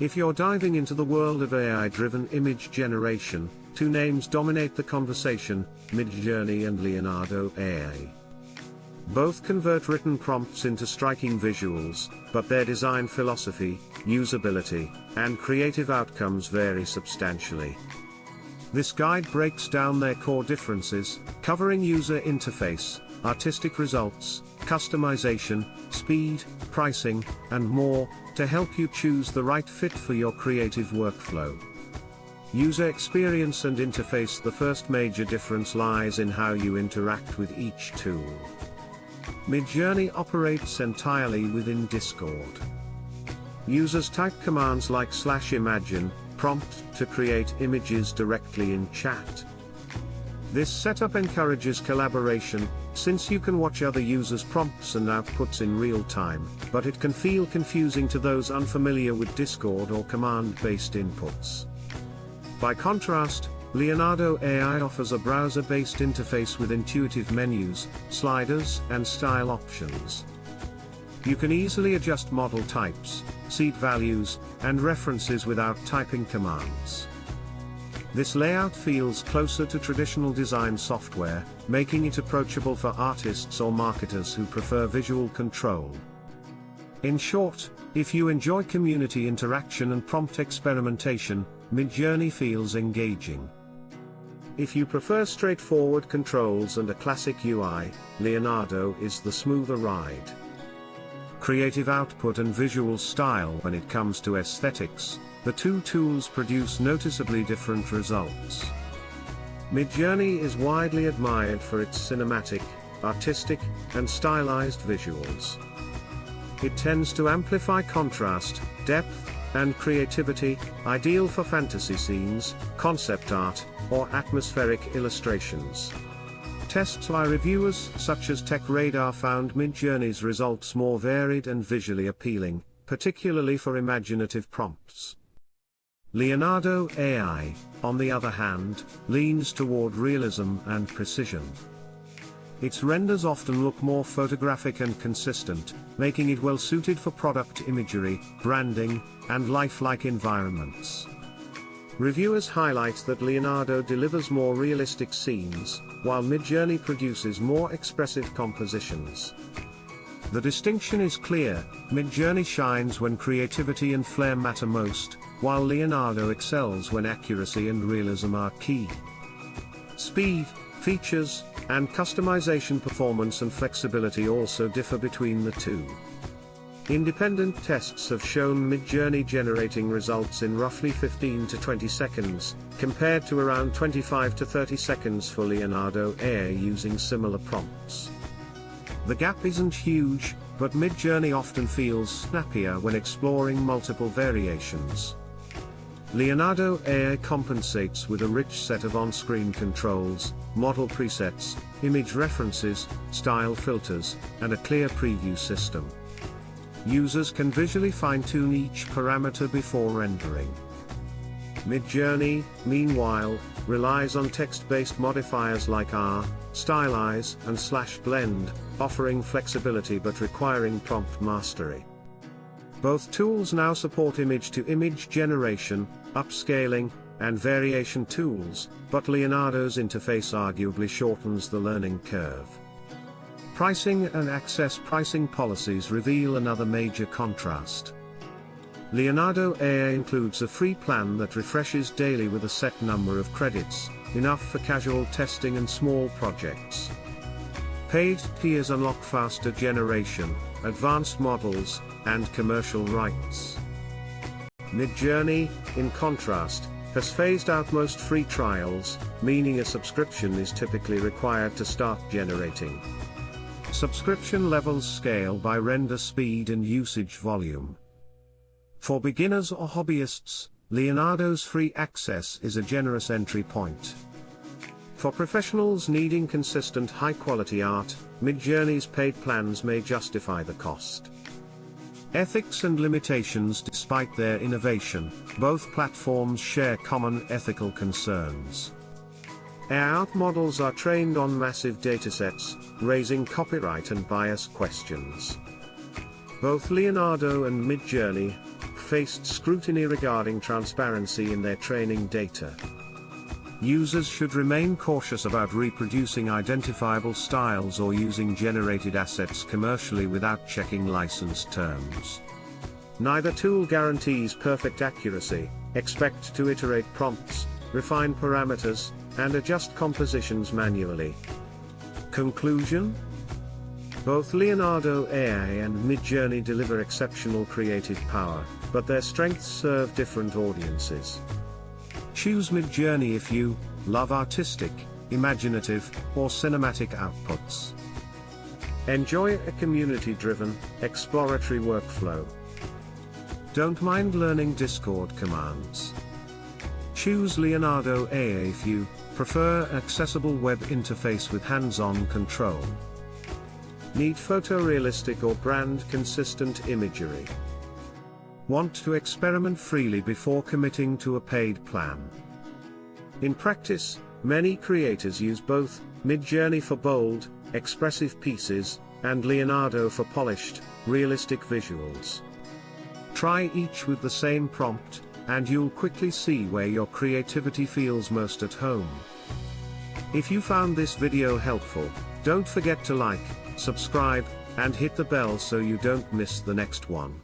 If you're diving into the world of AI-driven image generation, two names dominate the conversation: Midjourney and Leonardo AI. Both convert written prompts into striking visuals, but their design philosophy, usability, and creative outcomes vary substantially. This guide breaks down their core differences, covering user interface, artistic results, customization, speed, pricing, and more, to help you choose the right fit for your creative workflow. User experience and interface: the first major difference lies in how you interact with each tool. Midjourney operates entirely within Discord. Users type commands like /imagine, prompt to create images directly in chat. This setup encourages collaboration, since you can watch other users' prompts and outputs in real time, but it can feel confusing to those unfamiliar with Discord or command-based inputs. By contrast, Leonardo AI offers a browser-based interface with intuitive menus, sliders, and style options. You can easily adjust model types, seed values, and references without typing commands. This layout feels closer to traditional design software, making it approachable for artists or marketers who prefer visual control. In short, if you enjoy community interaction and prompt experimentation, Midjourney feels engaging. If you prefer straightforward controls and a classic UI, Leonardo is the smoother ride. Creative output and visual style: when it comes to aesthetics, the two tools produce noticeably different results. Midjourney is widely admired for its cinematic, artistic, and stylized visuals. It tends to amplify contrast, depth, and creativity, ideal for fantasy scenes, concept art, or atmospheric illustrations. Tests by reviewers such as Tech Radar found Midjourney's results more varied and visually appealing, particularly for imaginative prompts. Leonardo AI, on the other hand, leans toward realism and precision. Its renders often look more photographic and consistent, making it well suited for product imagery, branding, and lifelike environments. Reviewers highlight that Leonardo delivers more realistic scenes, while Midjourney produces more expressive compositions. The distinction is clear: Midjourney shines when creativity and flair matter most, while Leonardo excels when accuracy and realism are key. Speed, features, and customization: performance and flexibility also differ between the two. Independent tests have shown Midjourney generating results in roughly 15 to 20 seconds, compared to around 25 to 30 seconds for Leonardo AI using similar prompts. The gap isn't huge, but Midjourney often feels snappier when exploring multiple variations. Leonardo AI compensates with a rich set of on-screen controls, model presets, image references, style filters, and a clear preview system. Users can visually fine-tune each parameter before rendering. Midjourney, meanwhile, relies on text-based modifiers like R, stylize, and /blend, offering flexibility but requiring prompt mastery. Both tools now support image-to-image generation, upscaling, and variation tools, but Leonardo's interface arguably shortens the learning curve. Pricing and access: pricing policies reveal another major contrast. Leonardo AI includes a free plan that refreshes daily with a set number of credits, enough for casual testing and small projects. Paid tiers unlock faster generation, advanced models, and commercial rights. Midjourney, in contrast, has phased out most free trials, meaning a subscription is typically required to start generating. Subscription levels scale by render speed and usage volume. For beginners or hobbyists, Leonardo's free access is a generous entry point. For professionals needing consistent high-quality art, Midjourney's paid plans may justify the cost. Ethics and limitations: despite their innovation, both platforms share common ethical concerns. AI models are trained on massive datasets, raising copyright and bias questions. Both Leonardo and Midjourney faced scrutiny regarding transparency in their training data. Users should remain cautious about reproducing identifiable styles or using generated assets commercially without checking license terms. Neither tool guarantees perfect accuracy. Expect to iterate prompts, refine parameters, and adjust compositions manually. Conclusion? Both Leonardo AI and Midjourney deliver exceptional creative power, but their strengths serve different audiences. Choose Midjourney if you love artistic, imaginative, or cinematic outputs. Enjoy a community-driven, exploratory workflow. Don't mind learning Discord commands. Choose Leonardo AI if you prefer an accessible web interface with hands-on control. Need photorealistic or brand-consistent imagery? Want to experiment freely before committing to a paid plan? In practice, many creators use both Midjourney for bold, expressive pieces, and Leonardo for polished, realistic visuals. Try each with the same prompt, and you'll quickly see where your creativity feels most at home. If you found this video helpful, don't forget to like, subscribe, and hit the bell so you don't miss the next one.